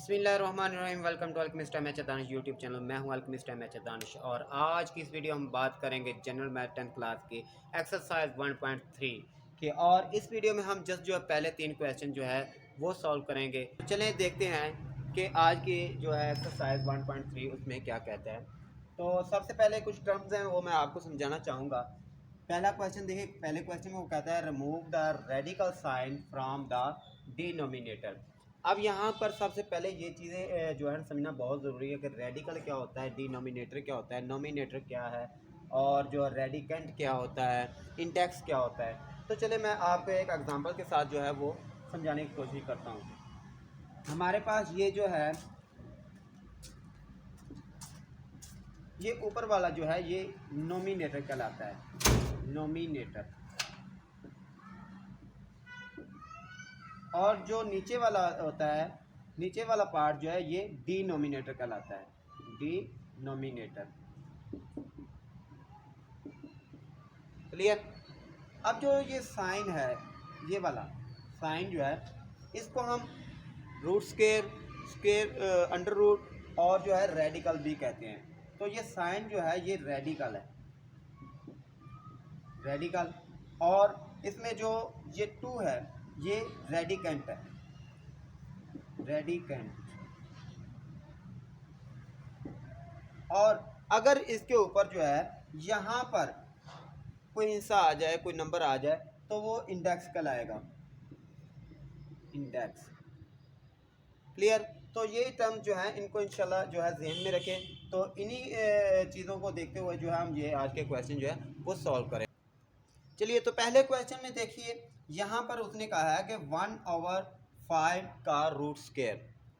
बिस्मिल्लाहिर्रहमानिर्रहीम। Welcome to alchemist M H Danish YouTube channel. मैं हूं अल्केमिस्ट एम एच दानिश और आज की इस वीडियो हम बात करेंगे जनरल मैथ 10th क्लास की एक्सरसाइज 1.3 की। और इस वीडियो में हम जस्ट जो है पहले 3 क्वेश्चन जो है वो सॉल्व करेंगे। तो चलें देखते हैं कि आज की जो है एक्सरसाइज 1.3 उसमें क्या कहता है। तो सबसे पहले कुछ टर्म्स हैं वो मैं आपको समझाना चाहूँगा। पहला क्वेश्चन देखिए, पहले क्वेश्चन में वो कहता है remove the radical sign from the denominator. अब यहाँ पर सबसे पहले ये चीज़ें जो है समझना बहुत ज़रूरी है कि रेडिकल क्या होता है, डिनोमिनेटर क्या होता है, नोमिनेटर क्या है और जो रेडिकेंट क्या होता है, इंडेक्स क्या होता है। तो चले मैं आपको एक एग्जांपल के साथ जो है वो समझाने की कोशिश करता हूँ। हमारे पास ये जो है ये ऊपर वाला जो है ये नोमिनेटर कहलाता है, नोमिनेटर। और जो नीचे वाला होता है, नीचे वाला पार्ट जो है ये डिनोमिनेटर कहलाता है, डिनोमिनेटर। क्लियर। अब जो ये साइन है, ये वाला साइन जो है इसको हम root square, square under root और जो है रेडिकल भी कहते हैं। तो ये साइन जो है ये रेडिकल है, रेडिकल। और इसमें जो ये 2 है ये रेडिकेंट है, रेडिकेंट। और अगर इसके ऊपर जो है यहाँ पर कोई हिस्सा आ जाए, कोई नंबर आ जाए तो वो इंडेक्स कहलाएगा, इंडेक्स। क्लियर। तो ये टर्म जो है इनको इंशाल्लाह जो है जहन में रखें। तो इन्हीं चीज़ों को देखते हुए जो है हम ये आज के क्वेश्चन जो है वो सॉल्व करें। चलिए तो पहले क्वेश्चन में देखिए, यहाँ पर उसने कहा है कि 1/5 का रूट स्केयर,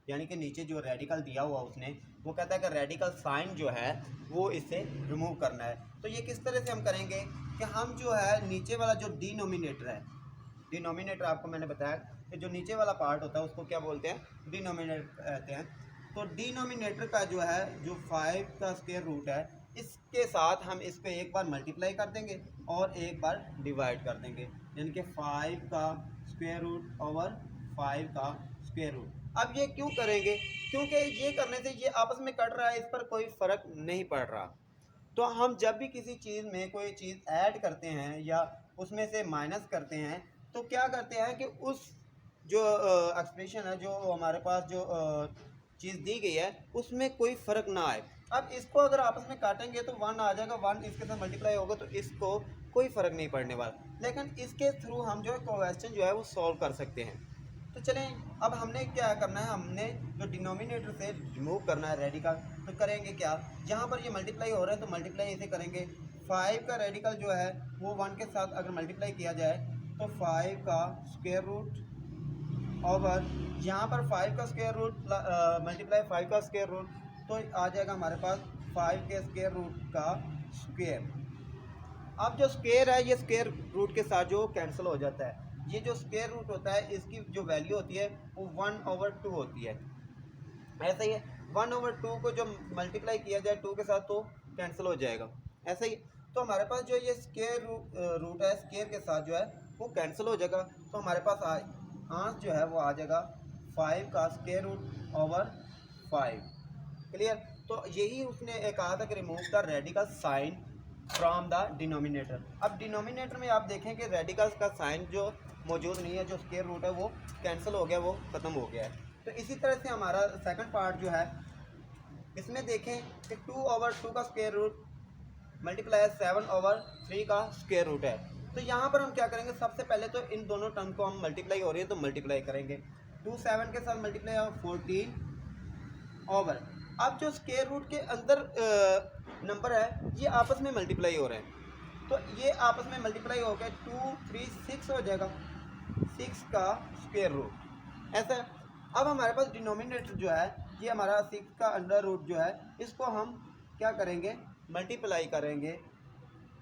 यानी कि नीचे जो रेडिकल दिया हुआ उसने वो कहता है कि रेडिकल साइन जो है वो इसे रिमूव करना है। तो ये किस तरह से हम करेंगे कि हम जो है नीचे वाला जो डिनोमिनेटर है, डिनोमिनेटर आपको मैंने बताया कि जो नीचे वाला पार्ट होता है उसको क्या बोलते हैं, डिनोमिनेटर कहते हैं। तो डिनोमिनेटर का जो है जो 5 का स्क्वायर रूट है इसके साथ हम इस पे एक बार मल्टीप्लाई कर देंगे और एक बार डिवाइड कर देंगे, यानी कि 5 का स्क्वायर रूट ओवर 5 का स्क्वायर रूट। अब ये क्यों करेंगे, क्योंकि ये करने से ये आपस में कट रहा है, इस पर कोई फ़र्क नहीं पड़ रहा। तो हम जब भी किसी चीज़ में कोई चीज़ ऐड करते हैं या उसमें से माइनस करते हैं तो क्या करते हैं कि उस जो एक्सप्रेशन है, जो हमारे पास जो चीज़ दी गई है उसमें कोई फ़र्क ना आए। अब इसको अगर आपस में काटेंगे तो 1 आ जाएगा, 1 इसके साथ मल्टीप्लाई होगा तो इसको कोई फ़र्क नहीं पड़ने वाला। लेकिन इसके थ्रू हम जो है क्वेश्चन जो है वो सॉल्व कर सकते हैं। तो चलें अब हमने क्या करना है, हमने जो डिनोमिनेटर से रिमूव करना है रेडिकल। तो करेंगे क्या, यहाँ पर ये मल्टीप्लाई हो रहा है तो मल्टीप्लाई इसे करेंगे। 5 का रेडिकल जो है वो 1 के साथ अगर मल्टीप्लाई किया जाए तो 5 का स्क्वायर रूट ओवर यहाँ पर 5 का स्क्वायर रूट मल्टीप्लाई 5 का स्क्वायर रूट, तो आ जाएगा हमारे पास 5 के स्क्वायर रूट का स्क्वायर। अब जो स्क्वायर है ये स्क्वायर रूट के साथ जो कैंसिल हो जाता है। ये जो स्क्वायर रूट होता है इसकी जो वैल्यू होती है वो 1/2 होती है, ऐसा ही है। 1/2 को जो मल्टीप्लाई किया जाए 2 के साथ तो कैंसिल हो जाएगा, ऐसा ही। तो हमारे पास जो ये स्क्वायर रूट है स्क्वायर के साथ जो है वो कैंसिल हो जाएगा। तो हमारे पास आंसर जो है वो आ जाएगा 5 का स्क्वायर रूट ओवर 5। क्लियर। तो यही उसने कहा था कि remove the radical sign from the denominator. अब डिनोमिनेटर में आप देखें कि रेडिकल्स का साइन जो मौजूद नहीं है, जो स्क्वायर रूट है वो कैंसिल हो गया, वो ख़त्म हो गया है। तो इसी तरह से हमारा सेकंड पार्ट जो है इसमें देखें कि 2/2 का स्क्वायर रूट मल्टीप्लाई 7/3 का स्क्वायर रूट है। तो यहाँ पर हम क्या करेंगे, सबसे पहले तो इन दोनों टर्म को हम मल्टीप्लाई हो रही है तो मल्टीप्लाई करेंगे। 2 7 के साथ मल्टीप्लाई और 14 ओवर। अब जो स्क्वायर रूट के अंदर नंबर है ये आपस में मल्टीप्लाई हो रहे हैं, तो ये आपस में मल्टीप्लाई हो गए 2 3 6 हो जाएगा, 6 का स्क्वायर रूट, ऐसा है। अब हमारे पास डिनोमिनेटर जो है ये हमारा 6 का अंडर रूट जो है इसको हम क्या करेंगे, मल्टीप्लाई करेंगे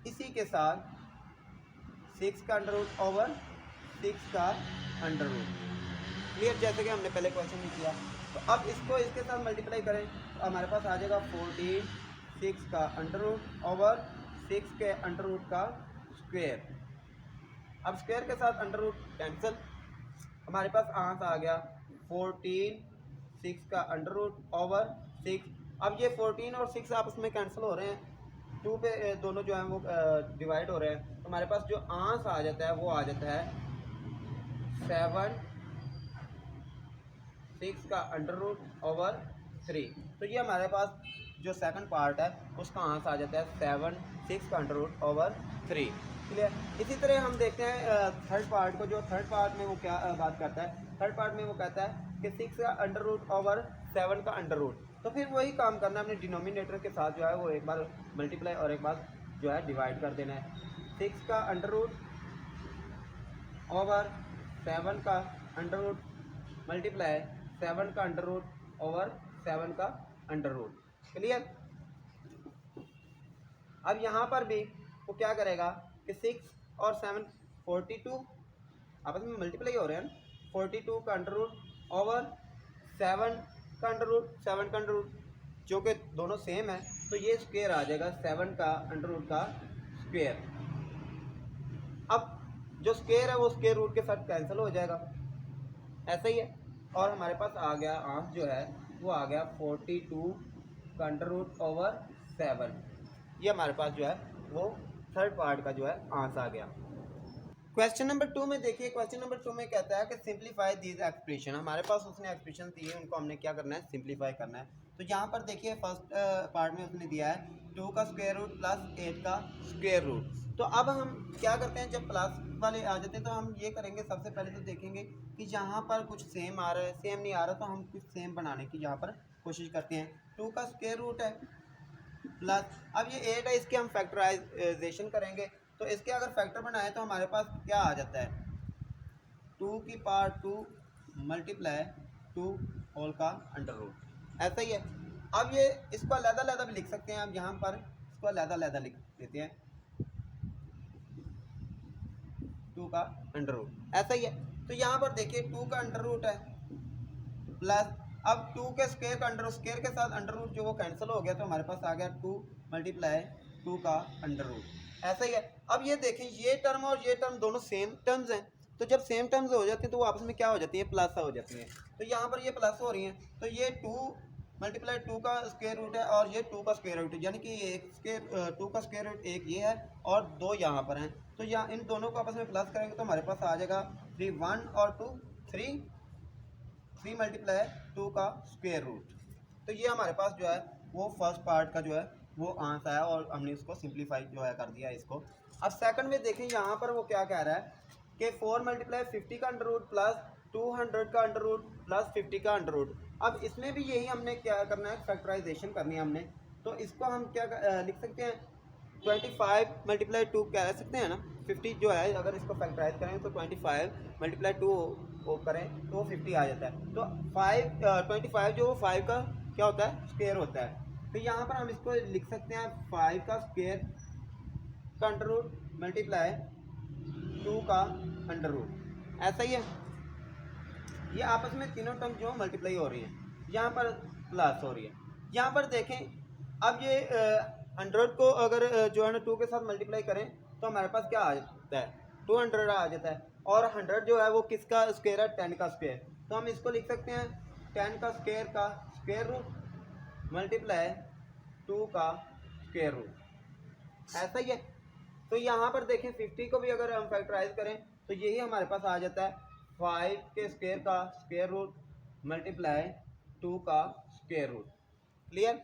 इसी के साथ 6 का अंडर रूट ओवर 6 का अंडर रूट। क्लियर, जैसे कि हमने पहले क्वेश्चन में किया। तो अब इसको इसके साथ मल्टीप्लाई करें तो हमारे पास आ जाएगा 14 6 का अंडर रूट ओवर 6 के अंडर रूट का स्क्वायर। अब स्क्वायर के साथ अंडर रूट कैंसिल, हमारे पास आंसर आ गया 14 6 का अंडर रूट ओवर 6। अब ये 14 और 6 आपस में कैंसिल हो रहे हैं, 2 पे दोनों जो हैं वो डिवाइड हो रहे हैं, तो हमारे पास जो आंस आ जाता है वो आ जाता है 7 6 का अंडर रूट ओवर 3। तो ये हमारे पास जो सेकंड पार्ट है उसका आंसर आ जाता है 7 6 का अंडर रूट ओवर 3। क्लियर। इसी तरह हम देखते हैं थर्ड पार्ट को। जो थर्ड पार्ट में वो क्या बात करता है, थर्ड पार्ट में वो कहता है कि 6 का अंडर रूट ओवर 7 का अंडर रूट। तो फिर वही काम करना है, अपने डिनोमिनेटर के साथ जो है वो एक बार मल्टीप्लाई और एक बार जो है डिवाइड कर देना है। 6 का अंडर रूट ओवर 7 का अंडर रूट मल्टीप्लाई 7 का अंडर रूट ओवर 7 का अंडर रूट। क्लियर। अब यहाँ पर भी वो क्या करेगा कि 6 और 7 42 आपस में मल्टीप्लाई हो रहे हैं, 42 का अंडर रूट ओवर 7 का अंडर रूट 7 का अंडर रूट, जो कि दोनों सेम है, तो ये स्क्वायर आ जाएगा 7 का अंडर रूट का स्क्वायर। अब जो स्क्वायर है वो स्क्वायर रूट के साथ कैंसिल हो जाएगा, ऐसा ही है। और हमारे पास आ गया आंसर जो है वो आ गया 42 का अंडर रूट ओवर 7। ये हमारे पास जो है वो थर्ड पार्ट का जो है आंसर आ गया। क्वेश्चन नंबर 2 में देखिए, क्वेश्चन नंबर 2 में कहता है कि सिंप्लीफाई दीज एक्सप्रेशन। हमारे पास उसने एक्सप्रेशन दी है, उनको हमने क्या करना है, सिंप्लीफाई करना है। तो यहाँ पर देखिए फर्स्ट पार्ट में उसने दिया है 2 का स्क्वायर रूट प्लस 8 का स्क्वायर रूट। तो अब हम क्या करते हैं, जब प्लस वाले आ जाते हैं तो हम ये करेंगे, सबसे पहले तो देखेंगे कि जहाँ पर कुछ सेम आ रहा है, सेम नहीं आ रहा, तो हम कुछ सेम बनाने की यहाँ पर कोशिश करते हैं। 2 का स्क्वायर रूट है प्लस, अब ये 8 है, इसके हम फैक्टराइजेशन करेंगे। तो इसके अगर फैक्टर बनाए तो हमारे पास क्या आ जाता है, 2 की पावर 2 मल्टीप्लाई 2 होल का अंडर रूट, ऐसा ही है। अब ये इसको अलग-अलग भी लिख सकते हैं, अब यहाँ पर इसको अलग-अलग लिख देते हैं 2 का अंडर रूट, ऐसा ही है। तो यहाँ पर देखिए 2 का अंडर रूट है प्लस, अब 2 के स्क्वायर का अंडर, स्क्वायर के साथ अंडर रूट जो वो कैंसिल हो गया, तो हमारे पास आ गया 2 मल्टीप्लाई 2 का अंडर रूट, ऐसा ही है। अब ये देखें ये टर्म और ये टर्म दोनों सेम टर्म्स हैं, तो जब सेम टर्म्स हो जाती हैं तो वो आपस में क्या हो जाती है, प्लस हो जाती हैं। तो यहाँ पर ये प्लस हो रही हैं, तो ये 2 मल्टीप्लाई 2 का स्क्वायर रूट है और ये 2 का स्क्वायर रूट है, यानी कि एक स्क्वायर 2 का स्क्वायर रूट एक ये है और 2 यहाँ पर हैं। तो यहाँ इन दोनों को आपस में प्लस करेंगे तो हमारे पास आ जाएगा 3 1 और 2 3 मल्टीप्लाई 2 का स्क्वायर रूट। तो ये हमारे पास जो है वो फर्स्ट पार्ट का जो है वो आंसर है और हमने इसको सिंप्लीफाई जो है कर दिया इसको। अब सेकंड में देखें, यहाँ पर वो क्या कह रहा है कि 4 मल्टीप्लाई 50 का अंडर रूट प्लस 200 का अंडर रूट प्लस 50 का अंडर रूट। अब इसमें भी यही हमने क्या करना है, फैक्टराइजेशन करनी है हमने। तो इसको हम क्या लिख सकते हैं, 25 मल्टीप्लाई 2 कह सकते हैं ना, 50 जो है अगर इसको फैक्टराइज करें तो 25 मल्टीप्लाई 2 वो करें तो वो 50 आ जाता है। तो 25 जो 5 का क्या होता है, स्क्वायर होता है। तो यहाँ पर हम इसको लिख सकते हैं 5 का स्क्वायर का अंडर रूट मल्टीप्लाई 2 का अंडर रूट, ऐसा ही है। ये आपस में तीनों टर्म जो मल्टीप्लाई हो रही है, यहाँ पर प्लस हो रही है। यहाँ पर देखें, अब ये 100 को अगर जो है ना 2 के साथ मल्टीप्लाई करें तो हमारे पास क्या आ जाता है, 200 आ जाता है। और 100 जो है वो किसका स्क्वायर है, 10 का स्क्वायर। तो हम इसको लिख सकते हैं 10 का स्क्वायर रूट मल्टीप्लाई 2 का स्क्वायर रूट, ऐसा ही है। तो यहाँ पर देखें 50 को भी अगर हम फैक्टराइज करें तो यही हमारे पास आ जाता है 5 के स्क्वायर का स्क्वायर रूट मल्टीप्लाई 2 का स्क्वायर रूट। क्लियर।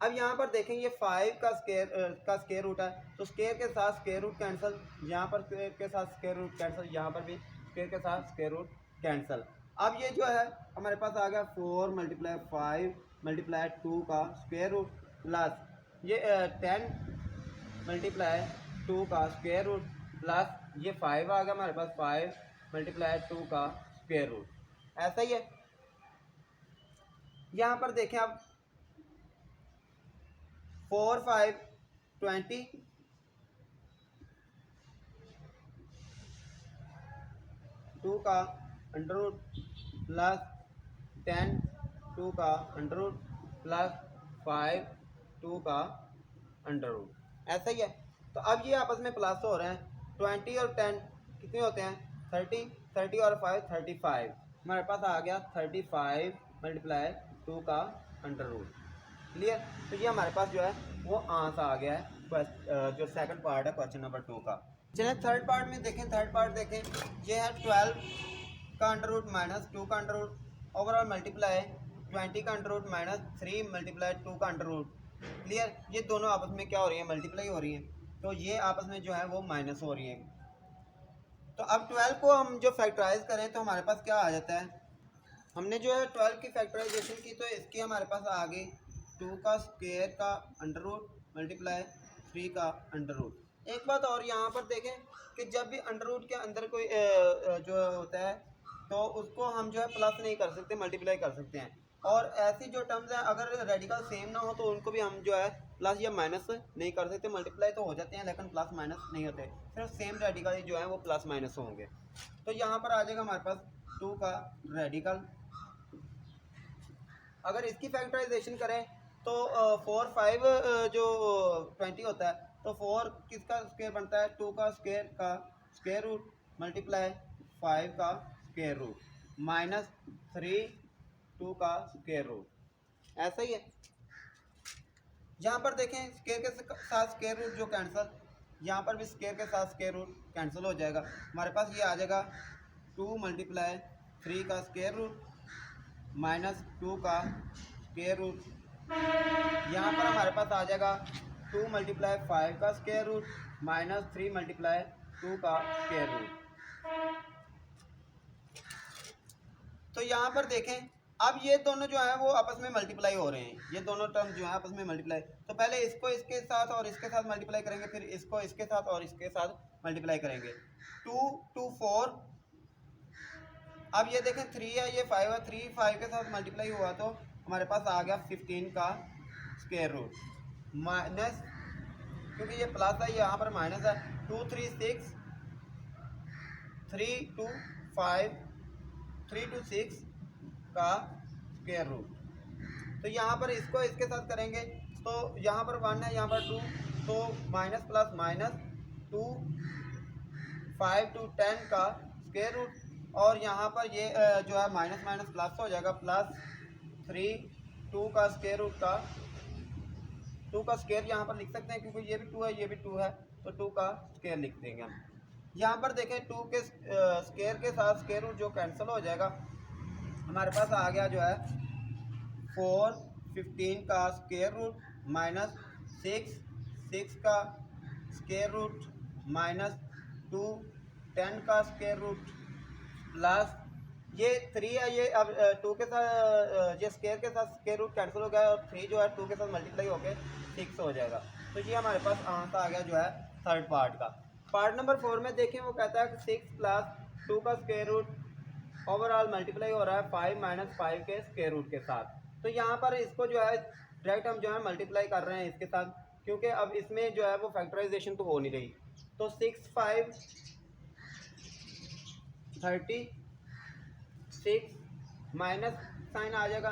अब यहाँ पर देखें ये 5 का स्क्वायर रूट है, तो स्क्वायर के साथ स्क्वायर रूट कैंसिल, यहाँ पर स्क्वायर के साथ स्क्वायर रूट कैंसिल, यहाँ पर भी स्क्वायर के साथ स्क्वायर रूट कैंसिल। अब ये जो है हमारे पास आ गया 4 मल्टीप्लाई 5 मल्टीप्लाई 2 का स्क्वायर रूट प्लस ये 10 मल्टीप्लाई 2 का स्क्वायर रूट प्लस ये 5 आ गया हमारे पास 5 मल्टीप्लाई 2 का स्क्वायर रूट, ऐसा ही है। यहाँ पर देखें आप 4 5 20 2 का अंडर रूट प्लस 10 2 का अंडर रूट प्लस 5 2 का अंडर रूट, ऐसा ही है। तो अब ये आपस में प्लस हो रहे हैं, 20 और 10 कितने होते हैं, 30 30 और 5 35, हमारे पास आ गया 35 मल्टीप्लाई 2 का अंडर रूट। क्लियर। तो ये हमारे पास जो है वो आंसर आ गया है जो सेकंड पार्ट है क्वेश्चन नंबर 2 का। चलिए थर्ड पार्ट में देखें। थर्ड पार्ट देखें, ये है 12 का अंडर रूट माइनस 2 का अंडर रूट, ओवरऑल मल्टीप्लाई 20 का अंडर रूट माइनस 3 मल्टीप्लाई 2 का अंडर रूट। क्लियर। ये दोनों आपस में क्या हो रही है, मल्टीप्लाई हो रही है, तो ये आपस में जो है वो माइनस हो रही है। तो अब 12 को हम जो फैक्टराइज करें तो हमारे पास क्या आ जाता है, हमने जो है 12 की फैक्टराइजेशन की तो इसकी हमारे पास आ गई 2 का स्क्वायर का अंडर रूट मल्टीप्लाई 3 का अंडर रूट। एक बात और यहाँ पर देखें कि जब भी अंडर रूट के अंदर कोई जो होता है तो उसको हम जो है प्लस नहीं कर सकते, मल्टीप्लाई कर सकते हैं। और ऐसी जो टर्म्स हैं अगर रेडिकल सेम ना हो तो उनको भी हम जो है प्लस या माइनस नहीं कर सकते। मल्टीप्लाई तो हो जाते हैं लेकिन प्लस माइनस नहीं होते, सिर्फ सेम रेडिकल जो है वो प्लस माइनस होंगे। तो यहाँ पर आ जाएगा हमारे पास 2 का रेडिकल। अगर इसकी फैक्टराइजेशन करें तो 4 5 जो 20 होता है तो 4 किसका स्क्वायर बनता है, 2 का स्क्वायर का स्क्वायर रूट मल्टीप्लाई 5 का स्क्वायर रूट माइनस 3 2 का स्क्वायर रूट। ऐसा ही है। यहाँ पर देखें स्क्वायर के साथ स्क्वायर रूट जो कैंसिल, यहाँ पर भी स्क्वायर के साथ स्क्वायर रूट कैंसिल हो जाएगा। हमारे पास ये आ जाएगा 2 मल्टीप्लाई 3 का स्क्वायर रूट माइनस 2 का स्क्वायर रूट। यहाँ पर हमारे पास आ जाएगा 2 मल्टीप्लाई 5 का स्क्वायर रूट माइनस 3 मल्टीप्लाई 2 का स्क्वायर रूट। तो यहाँ पर देखें अब ये दोनों जो है वो आपस में मल्टीप्लाई हो रहे हैं, ये दोनों टर्म जो है आपस में मल्टीप्लाई। तो पहले इसको इसके साथ और इसके साथ मल्टीप्लाई करेंगे, फिर इसको इसके साथ और इसके साथ मल्टीप्लाई करेंगे। 2 2 4। अब ये देखें 3 है, ये 5 है, 3 5 के साथ मल्टीप्लाई हुआ तो हमारे पास आ गया 15 का स्क्वायर रूट माइनस, क्योंकि ये प्लस है यहाँ पर माइनस है, 2 3 6 3 2 5 3 2 6 का स्क्वायर रूट। तो यहाँ पर इसको इसके साथ करेंगे तो यहाँ पर 1 है, यहाँ पर 2, तो माइनस प्लस माइनस 2 5 to 10 का स्क्वायर रूट, और यहाँ पर ये जो है माइनस माइनस प्लस हो जाएगा, प्लस 3 2 का स्क्वायर रूट का 2 का स्क्वायर यहाँ पर लिख सकते हैं क्योंकि ये भी 2 है ये भी 2 है, तो 2 का स्क्वायर लिख देंगे हम। यहाँ पर देखें 2 के स्क्वायर के साथ स्क्वायर रूट जो कैंसिल हो जाएगा, हमारे पास आ गया जो है 4 15 का स्क्वायर रूट माइनस 6 6 का स्क्वायर रूट माइनस 2 10 का स्क्वायर रूट प्लस ये 3 है, ये अब 2 के साथ ये स्क्वायर के साथ स्क्वायर रूट कैंसिल हो गया और 3 जो है 2 के साथ मल्टीप्लाई होकर 6 हो जाएगा। तो ये हमारे पास आंसर आ गया जो है थर्ड पार्ट का। पार्ट नंबर 4 में देखें वो कहता है कि 6 प्लस 2 का स्क्वायर रूट ओवरऑल मल्टीप्लाई हो रहा है 5 माइनस 5 के स्क्वायर रूट के साथ। तो यहाँ पर इसको जो है डायरेक्ट हम जो है मल्टीप्लाई कर रहे हैं इसके साथ, क्योंकि अब इसमें जो है वो फैक्टराइजेशन तो हो नहीं रही। तो 6 5 36 माइनस साइन आ जाएगा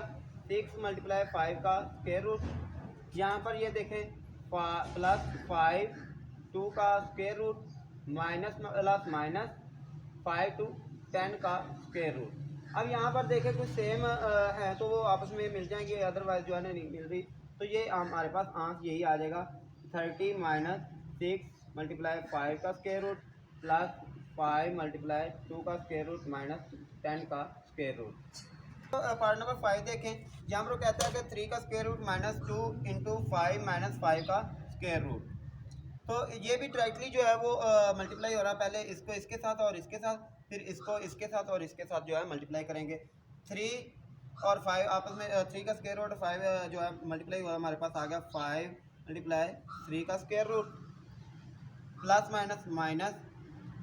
6 मल्टीप्लाई 5 का स्क्वायर रूट। यहाँ पर ये देखें प्लस 5 2 का square root minus plus minus 5 to 10 का स्क्वायर रूट। अब यहाँ पर देखें कुछ सेम है तो वो आपस में मिल जाएंगे, अदरवाइज जो है ना नहीं मिल रही। तो ये हमारे पास आंसर यही आ जाएगा 30 माइनस 6 मल्टीप्लाई 5 का स्क्वायर रूट प्लस 5 मल्टीप्लाई 2 का स्क्वायर रूट माइनस 10 का स्क्वायर रूट। तो पार्ट नंबर 5 देखें, जहाँ पर कहता है कि 3 का square root minus 2 into 5 minus 5 का स्क्वायर रूट। तो ये भी डायरेक्टली जो है वो मल्टीप्लाई हो रहा है, पहले इसको इसके साथ और इसके साथ, फिर इसको इसके साथ और इसके साथ जो है मल्टीप्लाई करेंगे। 3 और 5 आपस में 3 का स्क्वायर रूट 5 जो है मल्टीप्लाई हुआ, हमारे पास आ गया 5 मल्टीप्लाई 3 का square root plus minus minus.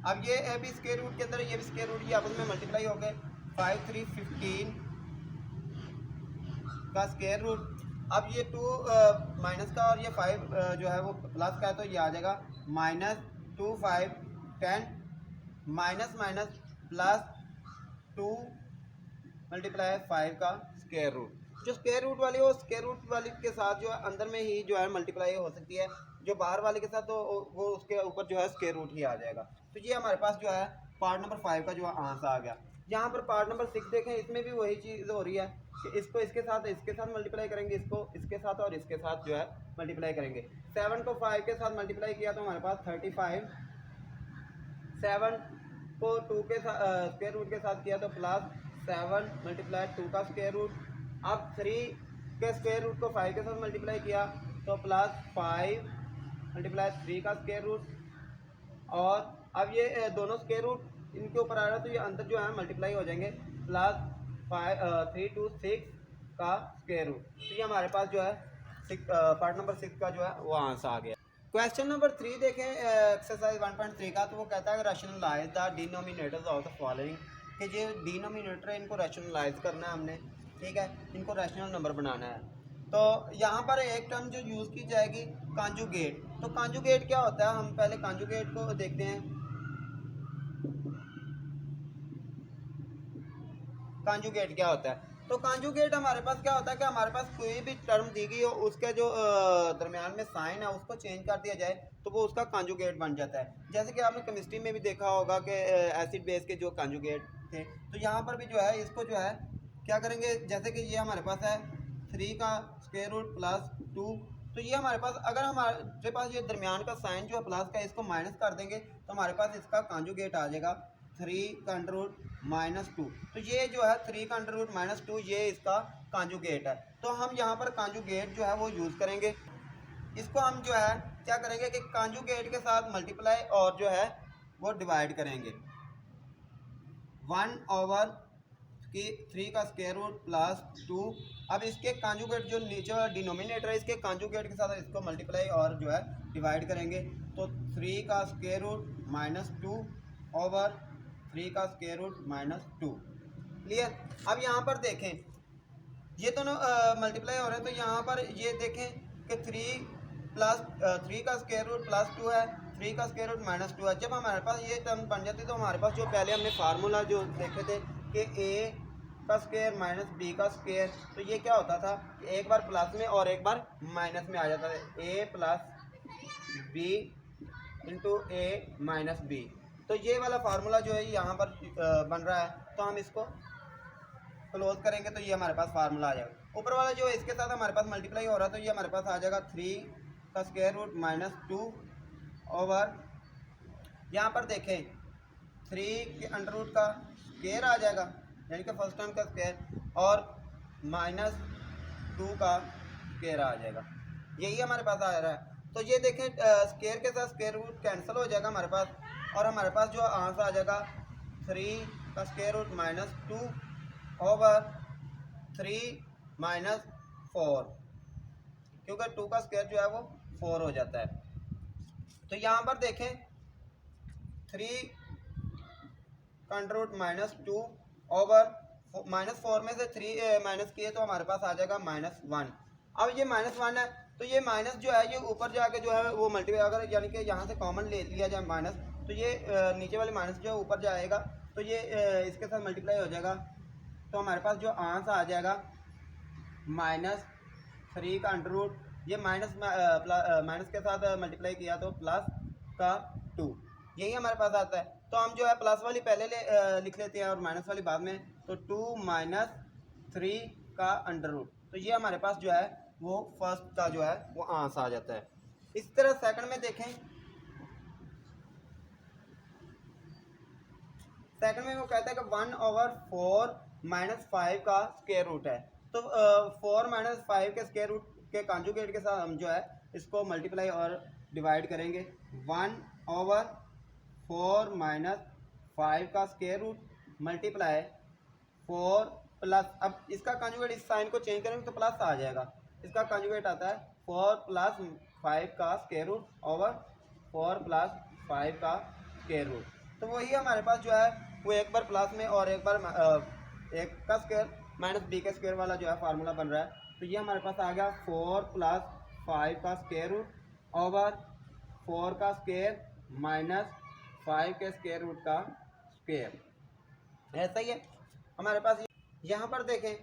अब ये भी स्क्वायर रूट के अंदर ये भी स्क्वायर रूट, ये आपस में मल्टीप्लाई हो गए 5 3 15 का स्क्वायर रूट। अब ये 2 माइनस का और ये 5 जो है वो प्लस का है, तो ये आ जाएगा minus 2 5 10 minus minus plus 2 multiply 5 का स्क्वायर रूट। जो स्क्वायर रूट वाली हो स्क्वायर रूट वाली के साथ जो है अंदर में ही जो है मल्टीप्लाई हो सकती है, जो बाहर वाले के साथ तो वो उसके ऊपर जो है स्क्वायर रूट ही आ जाएगा। तो ये हमारे पास जो है पार्ट नंबर 5 का जो है आंसर आ गया। यहाँ पर पार्ट नंबर 6 देखें, इसमें भी वही चीज़ हो रही है कि इसको इसके साथ मल्टीप्लाई करेंगे, इसको इसके साथ और इसके साथ जो है मल्टीप्लाई करेंगे। 7 को 5 के साथ मल्टीप्लाई किया तो हमारे पास 35, 7 को 2 के स्क्वायर रूट के साथ किया तो प्लस 7 मल्टीप्लाई 2 का स्क्वायर रूट। अब 3 के स्क्वायर रूट को 5 के साथ मल्टीप्लाई किया तो प्लस 5 मल्टीप्लाई 3 का स्क्वायर रूट। और अब ये दोनों स्क्वायर रूट इनके ऊपर आ रहा है तो ये अंदर जो है मल्टीप्लाई हो जाएंगे, प्लस 3 to 6 का स्क्वायर रूट। तो ये हमारे पास जो है पार्ट नंबर 6 का जो है वो आंसर आ गया। क्वेश्चन नंबर 3 देखें एक्सरसाइज 1.3 का, तो वो कहता है rationalise the denominators of the following, कि जो डिनोमिनेटर है इनको रैशनलाइज करना है हमने, ठीक है, इनको रैशनल नंबर बनाना है। तो यहाँ पर एक टर्म जो यूज़ की जाएगी कॉन्जुगेट। तो कॉन्जुगेट क्या होता है, हम पहले कॉन्जुगेट को देखते हैं। कॉन्जुगेट क्या होता है, तो कॉन्जुगेट हमारे पास क्या होता है कि हमारे पास कोई भी टर्म दी गई हो, उसके जो दरमियान में साइन है उसको चेंज कर दिया जाए तो वो उसका कॉन्जुगेट बन जाता है। जैसे कि आपने केमिस्ट्री में भी देखा होगा कि एसिड बेस के जो कॉन्जुगेट थे, तो यहाँ पर भी जो है इसको जो है क्या करेंगे, जैसे कि ये हमारे पास है 3 का स्क्वायर रूट प्लस 2, तो ये हमारे पास अगर हमारे पास ये दरमियान का साइन जो है प्लस का, इसको माइनस कर देंगे तो हमारे पास इसका कॉन्जुगेट आ जाएगा 3 का अंडर रूट माइनस 2। तो ये जो है 3 का अंडर रूट माइनस 2 ये इसका कॉन्जुगेट है। तो हम यहाँ पर कॉन्जुगेट जो है वो यूज़ करेंगे। इसको हम जो है क्या करेंगे कि कॉन्जुगेट के साथ मल्टीप्लाई और जो है वो डिवाइड करेंगे। 1 ओवर कि 3 का स्क्वायर रूट प्लस 2। अब इसके कॉन्जुगेट जो नीचे वाला डिनोमिनेटर है, इसके कॉन्जुगेट के साथ इसको मल्टीप्लाई और जो है डिवाइड करेंगे। तो 3 का स्क्वायर रूट माइनस 2 ओवर 3 का स्क्वायर रूट माइनस 2। क्लियर। अब यहाँ पर देखें ये दोनों मल्टीप्लाई हो रहे हैं, तो यहाँ पर ये देखें कि 3 का स्क्वायर रूट प्लस 2 है, 3 का स्क्वायर रूट माइनस 2 है। जब हमारे पास ये टर्म बन जाती है तो हमारे पास जो पहले हमने फार्मूला जो देखे थे कि ए का स्क्वायर माइनस बी का स्क्वायर, तो ये क्या होता था कि एक बार प्लस में और एक बार माइनस में आ जाता था, ए प्लस बी इंटू ए माइनस बी। तो ये वाला फार्मूला जो है यहाँ पर बन रहा है, तो हम इसको क्लोज करेंगे तो ये हमारे पास फार्मूला आ जाएगा। ऊपर वाला जो इसके साथ हमारे पास मल्टीप्लाई हो रहा है तो ये हमारे पास आ जाएगा 3 का स्क्वायर रूट माइनस 2 ओवर, यहाँ पर देखें 3 के अंडर रूट का स्क्वायर आ जाएगा यानी कि फर्स्ट टर्म का स्क्वायर, और माइनस 2 का स्क्वायर आ जाएगा, यही हमारे पास आ रहा है। तो ये देखें स्क्वायर के साथ स्क्वायर रूट कैंसिल हो जाएगा हमारे पास, और हमारे पास जो आंसर आ जाएगा 3 का square root minus 2 over 3 minus 4, क्योंकि 2 का स्क्वायर जो है वो 4 हो जाता है। तो यहाँ पर देखें 3 का under root minus 2 over minus 4 में से 3 माइनस किए तो हमारे पास आ जाएगा माइनस 1। अब ये माइनस 1 है तो ये माइनस जो है ये ऊपर जाके जो है वो मल्टीप्लाई, अगर यानी कि यहाँ से कॉमन ले लिया जाए माइनस, तो ये नीचे वाले माइनस जो है ऊपर जाएगा तो ये इसके साथ मल्टीप्लाई हो जाएगा। तो हमारे पास जो आंसर आ जाएगा माइनस 3 का अंडर रूट, ये माइनस के साथ मल्टीप्लाई किया तो प्लस का 2, यही हमारे पास आता है। तो हम जो है प्लस वाली पहले लिख लेते हैं और माइनस वाली बाद में, तो 2 माइनस 3 का अंडर रूट, तो ये हमारे पास जो है वो फर्स्ट का जो है वो आंसर आ जाता है। इस तरह सेकंड में देखें, सेकंड में वो कहता है कि 1 ओवर 4 माइनस 5 का स्क्वायर रूट है। तो 4 माइनस 5 के स्क्वायर रूट के कॉन्जुगेट के साथ हम जो है इसको मल्टीप्लाई और डिवाइड करेंगे। 1 ओवर 4 माइनस 5 का स्क्वायर रूट मल्टीप्लाई 4 प्लस, अब इसका कॉन्जुगेट इस साइन को चेंज करेंगे तो प्लस आ जाएगा, इसका कॉन्जुगेट आता है 4 प्लस 5 का स्क्वायर रूट ओवर 4 प्लस 5 का स्क्वायर रूट। तो वही हमारे पास जो है वो एक बार प्लस में और एक बार एक का स्क्वायर माइनस बी के स्क्वायर वाला जो है फार्मूला बन रहा है। तो ये हमारे पास आ गया 4 प्लस 5 का स्क्वायर रूट ओवर 4 का स्क्वायर माइनस 5 के स्क्वायर रूट का स्क्वायर, ऐसा ही है हमारे पास। यहाँ पर देखें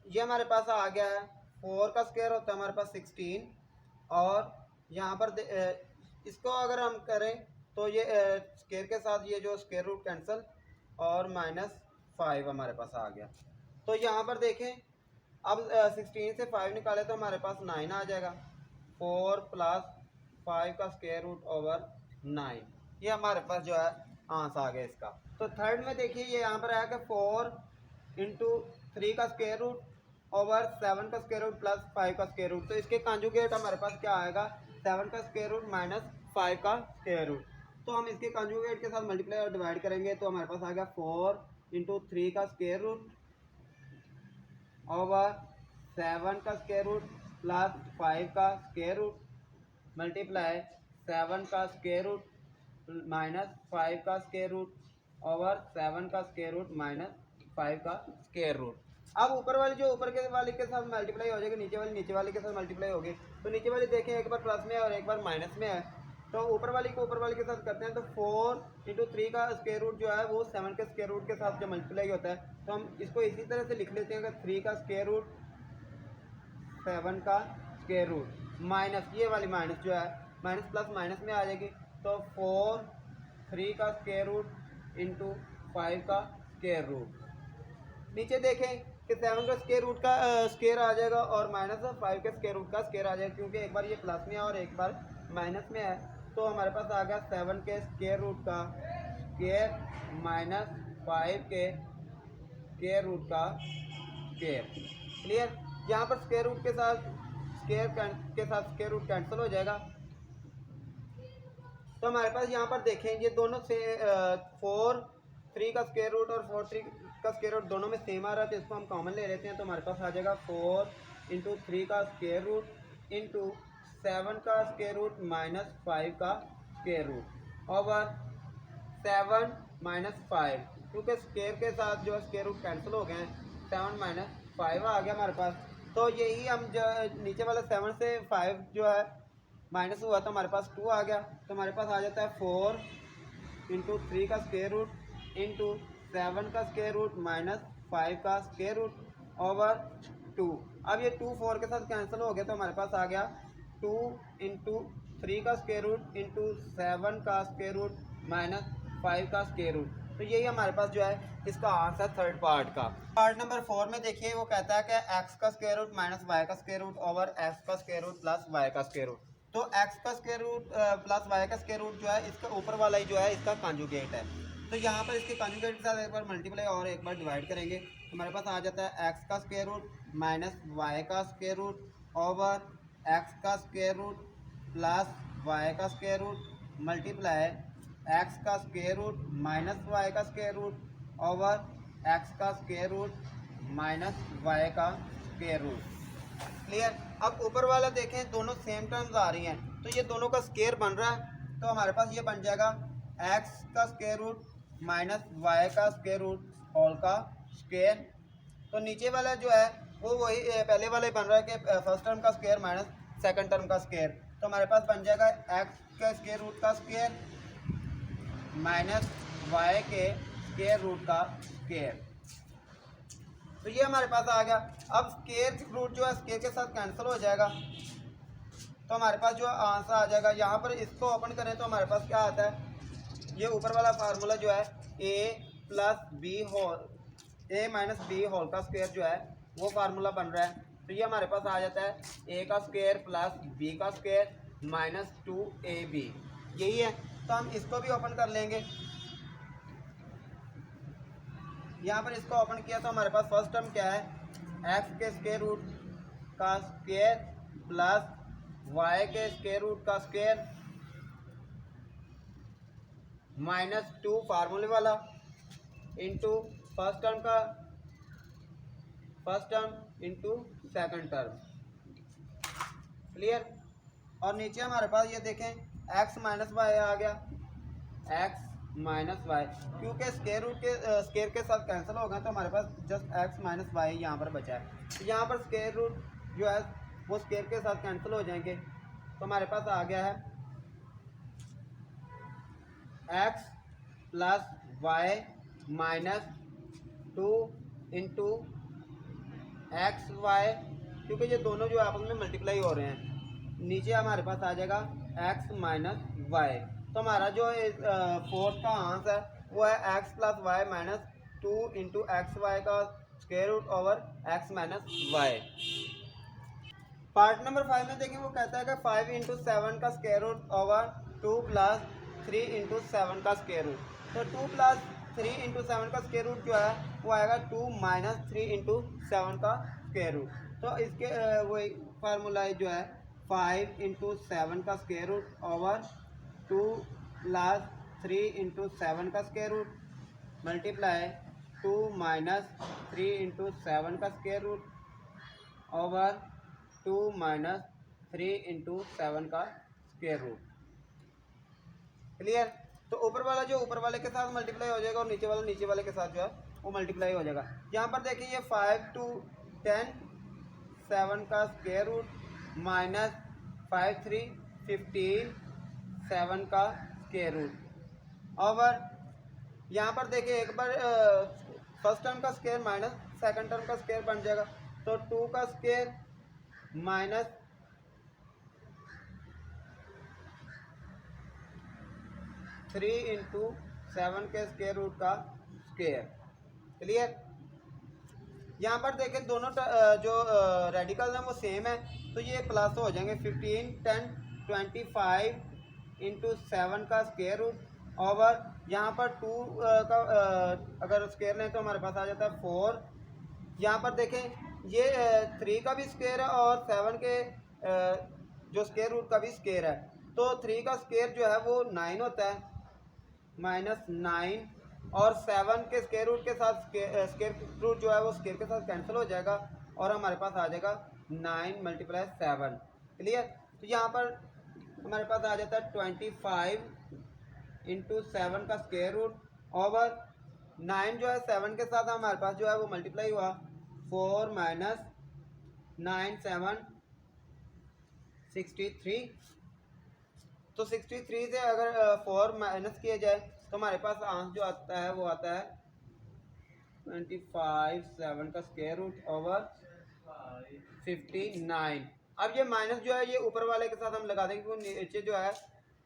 ये हमारे पास आ गया है 4 का स्क्वायर होता है हमारे पास 16, और यहाँ पर इसको अगर हम करें तो ये स्क्वायर के साथ ये जो स्क्वायर रूट कैंसिल और माइनस 5 हमारे पास आ गया। तो यहाँ पर देखें अब 16 से 5 निकाले तो हमारे पास 9 आ जाएगा। 4 प्लस 5 का स्क्वायर रूट ओवर 9, ये हमारे पास जो है आंसर आ गया इसका। तो थर्ड में देखिए ये यहाँ पर आया कि 4 इंटू 3 का स्क्वायर रूट ओवर 7 का स्क्वायर रूट प्लस 5 का स्क्वायर रूट। तो इसके कॉन्जुगेट हमारे पास क्या आएगा, 7 का स्क्वायर रूट माइनस 5 का स्क्वायर रूट। तो हम इसके कॉन्जुगेट के साथ मल्टीप्लाई और डिवाइड करेंगे तो हमारे पास आ गया 4 इंटू 3 का स्क्वायर रूट ओवर 7 का स्क्वायर रूट प्लस 5 का स्क्वायर रूट मल्टीप्लाई 7 का स्क्वायर रूट माइनस 5 का स्क्वायर रूट ओवर 7 का स्क्वायर रूट माइनस 5 का स्क्वायर रूट। अब ऊपर वाली जो ऊपर के वाले के साथ मल्टीप्लाई हो जाएगी, नीचे वाले के साथ मल्टीप्लाई होगी। तो नीचे वाली देखें एक बार प्लस में है और एक बार माइनस में है, तो ऊपर वाली को ऊपर वाले के साथ करते हैं। तो 4 इंटू 3 का स्क्वायर रूट जो है वो 7 के स्क्वायर रूट के साथ जब मल्टीप्लाई होता है तो हम इसको इसी तरह से लिख लेते हैं कि 3 का स्क्वायर रूट 7 का स्क्वायर रूट माइनस ये वाली माइनस जो है माइनस प्लस माइनस में आ जाएगी। तो 4 3 का स्क्वायर रूट इंटू 5 का स्क्वायर रूट। नीचे देखें कि 7 का स्क्वायर रूट का स्क्वायर आ जाएगा और माइनस 5 के स्क्वायर रूट का स्क्वायर आ जाएगा, क्योंकि एक बार ये प्लस में है और एक बार माइनस में है। तो हमारे पास आ गया 7 के स्क्वायर रूट का स्क्वायर माइनस 5 के स्क्वायर रूट का स्क्वायर। क्लियर। यहाँ पर स्क्वायर रूट के साथ स्क्वायर रूट कैंसिल हो जाएगा। तो हमारे पास यहाँ पर देखें ये दोनों से 4 3 का स्क्वायर रूट और 4 3 का स्क्वायर रूट दोनों में सेम आ रहा है, तो इसको हम कॉमन ले लेते हैं। तो हमारे पास आ जाएगा 4 इंटू 3 का स्क्वायर रूट इंटू 7 का स्क्वायर रूट माइनस 5 का स्क्वायर रूट ओवर 7 माइनस 5, क्योंकि स्क्वायर के साथ जो है स्क्वायर रूट कैंसिल हो गए हैं। 7 माइनस 5 आ गया हमारे पास। तो यही हम जो नीचे वाला 7 से 5 जो है माइनस हुआ तो हमारे पास 2 आ गया। तो हमारे पास आ जाता है 4 इंटू 3 का स्क्वायर रूट इंटू 7 का स्क्वायर रूट माइनस 5 का स्क्वायर रूट ओवर 2। अब ये 2 4 के साथ कैंसिल हो गया तो हमारे पास आ गया 2 इंटू 3 का स्क्वायर रूट इंटू 7 का स्क्वायर रूट माइनस 5 का स्क्वायर रूट। तो यही हमारे पास जो है इसका आंसर थर्ड पार्ट का। पार्ट नंबर 4 में देखिए वो कहता है कि x का स्क्वायर रूट माइनस वाई का स्क्वायर रूट ओवर x का स्क्वायर रूट प्लस वाई का स्क्वायर रूट। तो x का स्क्वायर रूट प्लस वाई का स्क्वायर रूट जो है इसका ऊपर वाला ही जो है इसका कॉन्जुगेट है। तो यहाँ पर इसके कॉन्जुगेट के साथ एक बार मल्टीप्लाई और एक बार डिवाइड करेंगे तो हमारे पास आ जाता है x का स्क्वायर रूट माइनस वाई का स्क्वायर रूट ओवर x का स्क्वायर रूट प्लस वाई का स्क्वायर रूट मल्टीप्लाई x का स्क्वायर रूट माइनस वाई का स्क्वायर रूट ओवर x का स्क्वायर रूट माइनस वाई का स्क्वायर रूट। क्लियर। अब ऊपर वाला देखें दोनों सेम टर्म्स आ रही हैं तो ये दोनों का स्क्वायर बन रहा है। तो हमारे पास ये बन जाएगा x का स्क्वायर रूट माइनस वाई का स्क्वायर रूट होल का स्क्वायर। तो नीचे वाला जो है वो वही पहले वाला ही बन रहा है कि फर्स्ट टर्म का स्क्वायर माइनस सेकंड टर्म का स्क्वायर। तो हमारे पास बन जाएगा x का स्क्वायर रूट का स्क्वायर माइनस y के स्क्वायर रूट का स्क्वायर। तो ये हमारे पास आ गया। अब स्क्वायर रूट जो है स्क्वायर के साथ कैंसिल हो जाएगा तो हमारे पास जो आंसर आ जाएगा। यहाँ पर इसको ओपन करें तो हमारे पास क्या आता है, ये ऊपर वाला फार्मूला जो है a plus B whole a minus B whole का स्क्वायर जो है वो फार्मूला बन रहा है। तो ये हमारे पास आ जाता है a का स्क्वायर प्लस b का स्क्वायर माइनस 2ab, यही है। तो हम इसको भी ओपन कर लेंगे। यहाँ पर इसको ओपन किया तो हमारे पास फर्स्ट टर्म क्या है, x के स्क्वायर रूट का स्क्वायर प्लस y के स्क्वायर रूट का स्क्वायर माइनस 2 फार्मूले वाला into first term into second term. Clear. और नीचे हमारे पास ये देखें x माइनस वाई आ गया, x माइनस वाई, क्योंकि स्क्वायर रूट के स्क्वायर के साथ कैंसिल हो गए तो हमारे पास जस्ट x माइनस वाई यहाँ पर बचा है। तो यहाँ पर स्क्वायर रूट जो है वो स्क्वायर के साथ कैंसिल हो जाएंगे तो हमारे पास आ गया है x plus Y minus 2 into x Y, क्योंकि ये दोनों जो आपस में मल्टीप्लाई हो रहे हैं। नीचे हमारे पास आ जाएगा x माइनस वाई। तो हमारा जो फोर्थ का आंसर है वो है x plus Y minus two into x y का square root over x minus y. Part number 5 में देखें, वो कहता है कि 5 इंटू 7 का square root over 2 plus 3 into 7 का स्क्वायर रूट। तो 2 प्लस 3 इंटू 7 का स्क्वायर रूट जो है वो आएगा 2 माइनस 3 इंटू 7 का स्क्वायर रूट। तो इसके वही फार्मूला जो है 5 इंटू 7 का square root over 2 plus 3 into 7 का square root multiply 2 minus 3 into 7 का square root over 2 minus 3 into 7 का स्क्वायर रूट। क्लियर? तो ऊपर वाला जो ऊपर वाले के साथ मल्टीप्लाई हो जाएगा और नीचे वाला नीचे वाले के साथ जो है वो मल्टीप्लाई हो जाएगा। यहाँ पर देखिए ये 5 टू 10 7 का स्क्वायर रूट माइनस 5 3 15 7 का स्क्वायर रूट ओवर यहाँ पर देखिए एक बार फर्स्ट टर्म का स्क्वायर माइनस सेकंड टर्म का स्क्वायर बन जाएगा। तो 2 का स्क्वायर माइनस 3 इंटू 7 के स्क्वायर रूट का स्क्वायर। क्लियर? यहाँ पर देखें दोनों जो रेडिकल हैं वो सेम है, तो ये प्लस हो जाएंगे 15 10 25 इंटू 7 का स्क्वायर रूट ओवर यहाँ पर 2 का अगर स्क्वायर लें तो हमारे पास आ जाता है 4। यहाँ पर देखें ये 3 का भी स्क्वायर है और 7 के जो स्क्वायर रूट का भी स्क्वायर है। तो 3 का स्क्वायर जो है वो 9 होता है माइनस 9 और 7 के स्क्वायर रूट के साथ स्क्वायर रूट जो है वो स्क्वायर के साथ कैंसिल हो जाएगा और हमारे पास आ जाएगा 9 मल्टीप्लाई 7। क्लियर? तो यहाँ पर हमारे पास आ जाता है 25 इंटू 7 का स्क्वायर रूट ओवर 9 जो है 7 के साथ हमारे पास जो है वो मल्टीप्लाई हुआ 4 माइनस 9 7 63। तो 63 से अगर 4 माइनस किया जाए तो हमारे पास आंसर जो आता है वो आता है 25 7 का स्क्वायर रूट ओवर 59। अब ये माइनस जो है ये ऊपर वाले के साथ हम लगा देंगे क्योंकि नीचे जो है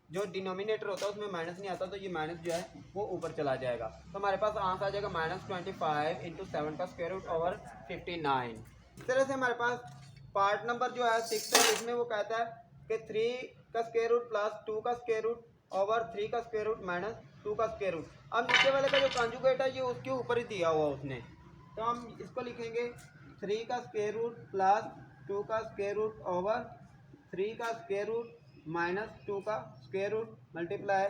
जो डिनोमिनेटर होता है उसमें माइनस नहीं आता, तो ये माइनस जो है वो ऊपर चला जाएगा। तो हमारे पास आंसर आ जाएगा माइनस 25 इंटू 7 का स्क्वायर रूट ओवर 59। इस तरह से हमारे पास पार्ट नंबर जो है 6 है, इसमें वो कहता है कि 3 का स्क्वायर रूट प्लस 2 का स्क्वायर रूट ओवर 3 का स्क्वायर रूट माइनस 2 का स्क्वायर रूट। अब नीचे वाले का जो कॉन्जुगेट है ये उसके ऊपर ही दिया हुआ उसने, तो हम इसको लिखेंगे 3 का स्क्वायर रूट प्लस 2 का स्क्वायर रूट ओवर 3 का स्क्वायर रूट माइनस 2 का स्क्वायर रूट मल्टीप्लाई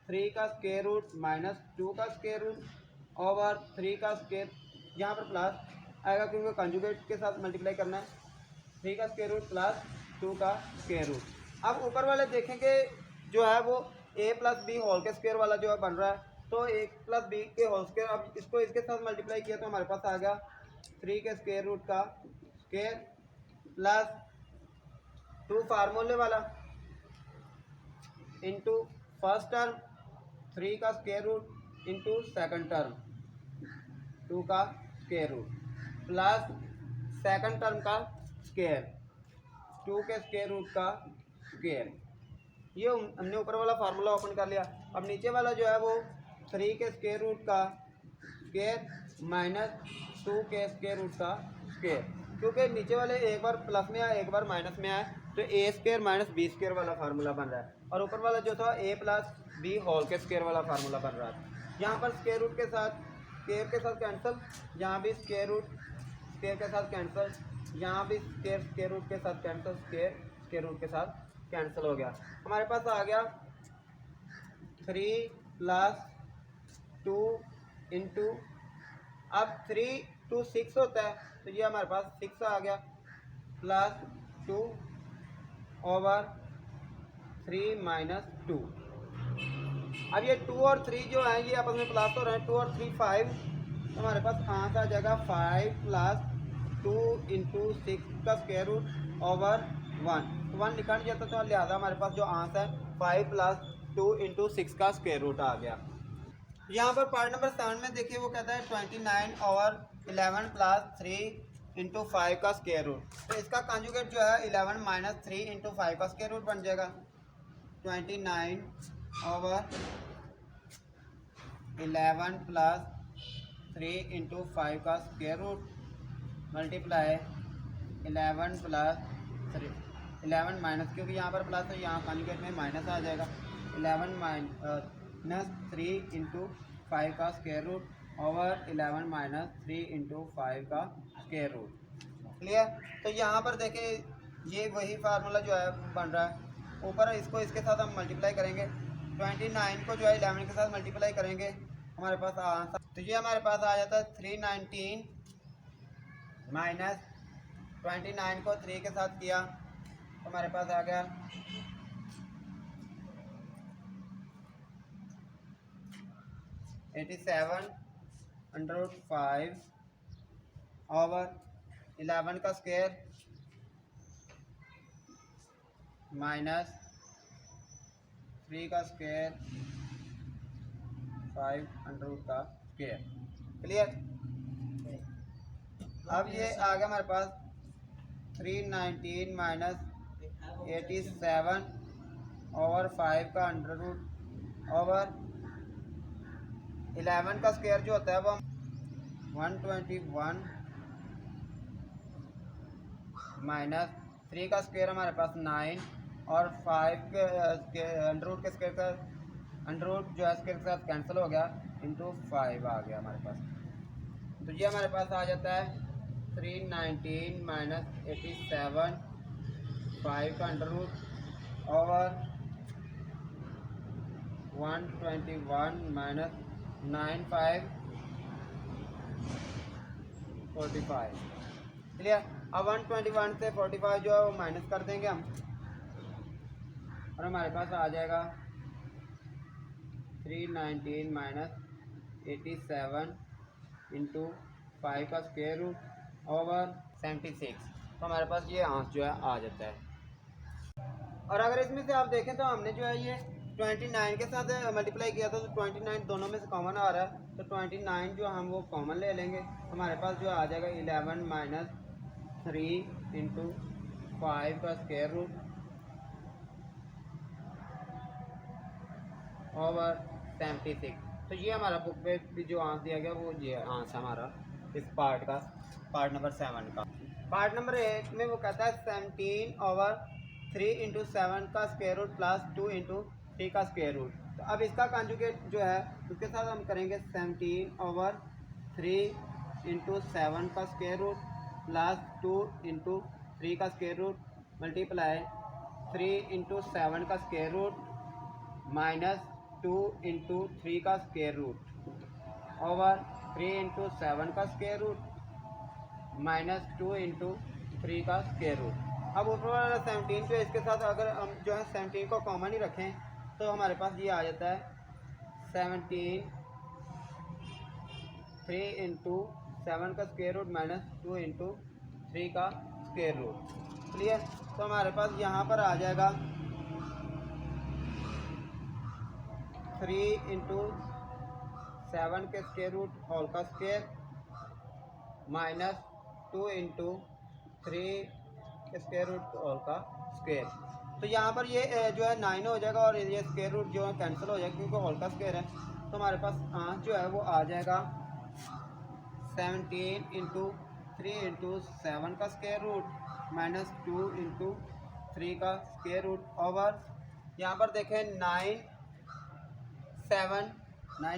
3 का स्क्वायर रूट माइनस 2 का स्क्वायर रूट ओवर 3 का स्क्वायर, यहाँ पर प्लस आएगा क्योंकि कॉन्जुगेट के साथ मल्टीप्लाई करना है, 3 का स्क्वायर रूट प्लस 2 का स्क्वायर रूट। अब ऊपर वाले देखेंगे जो है वो a प्लस बी होल के स्क्वायर वाला जो है बन रहा है, तो a प्लस बी के होल स्क्वायर। अब इसको इसके साथ मल्टीप्लाई किया तो हमारे पास आ गया 3 के स्क्वायर रूट का स्क्वायर प्लस 2 फार्मूले वाला इंटू फर्स्ट टर्म 3 का square root into second term 2 का square root plus second term का स्क्वायर 2 के स्क्वायर रूट का स्क्वायर। ये हमने ऊपर वाला फार्मूला ओपन कर लिया। अब नीचे वाला जो है वो 3 के स्क्वायर रूट का स्क्वायर माइनस 2 के स्क्वायर रूट का स्क्वायर, क्योंकि नीचे वाले एक बार प्लस में आए एक बार माइनस में आए तो ए स्क्वायर माइनस बी स्क्वायर वाला फार्मूला बन रहा है, और ऊपर वाला जो था ए प्लस बी होल के स्क्वायर वाला फार्मूला बन रहा है। यहाँ पर स्क्वायर रूट के साथ स्क्वायर के साथ कैंसिल, यहाँ भी स्क्वायर रूट स्क्वायर के साथ कैंसिल, यहाँ भी स्क्वायर स्क्वायर रूट के साथ कैंसिल, स्क्वायर स्क्वायर रूट के साथ कैंसिल हो गया। हमारे पास आ गया 3 प्लस 2 इंटू, अब 3 2 6 होता है तो ये हमारे पास 6 आ गया प्लस 2 ओवर 3 माइनस 2। अब ये 2 और 3 जो है ये आपस में प्लस हो रहे हैं, 2 और 3 5, तो हमारे पास आंसर आ जाएगा 5 प्लस 2 इंटू 6 का स्क्वायर रूट ओवर 1 लिखा नहीं जाता, तो लिहाजा हमारे पास जो आंसर है 5 प्लस 2 इंटू 6 का स्क्वायर रूट आ गया। यहाँ पर पार्ट नंबर 7 में देखिए वो कहता है 29 ओवर 11 प्लस 3 इंटू 5 का स्क्वायर रूट। तो इसका कॉन्जुगेट जो है 11 माइनस 3 इंटू 5 का स्क्वायर रूट बन जाएगा। 29 ओवर 11 प्लस 3 इंटू 5 का square root multiply 11 plus 11 minus, क्योंकि यहाँ पर प्लस है यहाँ कॉन्जुगेट में माइनस आ जाएगा। 11 माइनस 3 इंटू 5 का square root over 11 minus 3 into 5 का स्क्वायर रूट। क्लियर? तो यहाँ पर देखें ये वही फार्मूला जो है बन रहा है। ऊपर इसको इसके साथ हम मल्टीप्लाई करेंगे, 29 को जो है 11 के साथ मल्टीप्लाई करेंगे, हमारे पास आंसर तो ये हमारे पास आ जाता है 319 माइनस 29 को 3 के साथ किया तो हमारे पास आ गया 87 अंडर 5 ओवर 11 का स्क्वायर माइनस 3 का स्क्वायर 5 अंडर का स्क्वायर। क्लियर? अब ये आ गया हमारे पास 319 माइनस 87 ओवर 5 का अंडर रूट ओवर 11 का स्क्वायर जो होता है वो 121 माइनस 3 का स्क्वायर हमारे पास 9 और 5 के अंडर रूट के स्क्वायर का अंडर रूट जो है स्क्वायर के साथ कैंसिल हो गया इंटू 5 आ गया हमारे पास। तो ये हमारे पास आ जाता है 319 माइनस 87 5 का under root over 121 minus 9 5 45। Clear? अब 121 से 45 जो है वो माइनस कर देंगे हम और हमारे पास आ जाएगा 319 माइनस 87 इंटू 5 का स्क्वायर रूट ओवर 76। तो हमारे पास ये आंसर जो है आ जाता है। और अगर इसमें से आप देखें तो हमने जो है ये 29 के साथ मल्टीप्लाई किया था तो 29 दोनों में से कॉमन आ रहा है तो 29 जो हम वो कॉमन ले लेंगे तो हमारे पास जो आ जाएगा 11 माइनस 3 इंटू 5 का स्क्वायर रूट ओवर 76। तो ये हमारा बुक पे भी जो आंसर दिया गया वो ये आंसर हमारा इस पार्ट का, पार्ट नंबर 7 का। पार्ट नंबर 8 में वो कहता है 17 ओवर 3 इंटू 7 का स्क्वायर रूट प्लस 2 इंटू 3 का स्क्वायर रूट। तो अब इसका कॉन्जुगेट जो है उसके साथ हम करेंगे 17 ओवर 3 इंटू 7 का स्क्वायर रूट प्लस 2 इंटू 3 का स्क्वायर रूट मल्टीप्लाई 3 इंटू 7 का स्क्वायर रूट माइनस 2 इंटू 3 का स्क्वायर रूट ओवर 3 इंटू 7 का स्क्वायर रूट माइनस 2 इंटू 3 का स्क्वायर रूट। अब ऊपर वाला 17 जो है इसके साथ अगर हम जो है 17 को कॉमन ही रखें तो हमारे पास ये आ जाता है 17 3 इंटू 7 का स्क्वायर रूट माइनस 2 इंटू 3 का स्क्वायर रूट। क्लियर? तो हमारे पास यहाँ पर आ जाएगा 3 इंटू 7 के स्क्वायर रूट होल का स्क्वायर माइनस 2 इंटू 3 के स्क्वायर रूट होल का स्क्वायर। तो यहाँ पर ये जो है 9 हो जाएगा और ये स्क्वायर रूट जो है कैंसिल हो जाएगा क्योंकि होल का स्क्वायर है। तो हमारे पास आंसर जो है वो आ जाएगा 17 इंटू 3 इंटू 7 का स्क्वायर रूट माइनस 2 इंटू 3 का स्क्वायर रूट ओवर यहाँ पर देखें 9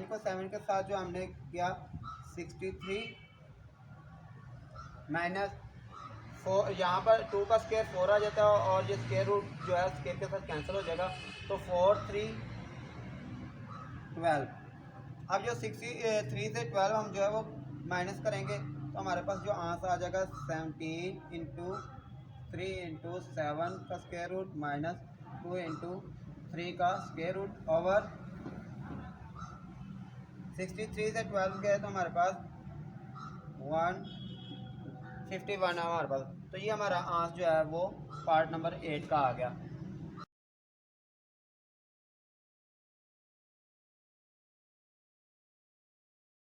को 7 के साथ जो हमने किया 63 माइनस 4, यहाँ पर 2 का स्क्वायर 4 आ जाता है और ये स्क्वायर रूट जो है स्क्वायर के साथ कैंसिल हो जाएगा तो 4 3 12। अब जो 63 से 12 हम जो है वो माइनस करेंगे तो हमारे पास जो आंसर आ जाएगा 17 इंटू 3 इंटू 7 का स्क्वायर रूट माइनस 2 इंटू 3 का स्क्वायर रूट ओवर 63 से 12 गए तो हमारे पास 151 है हमारे पास। तो ये हमारा आंसर जो है वो पार्ट नंबर 8 का आ गया।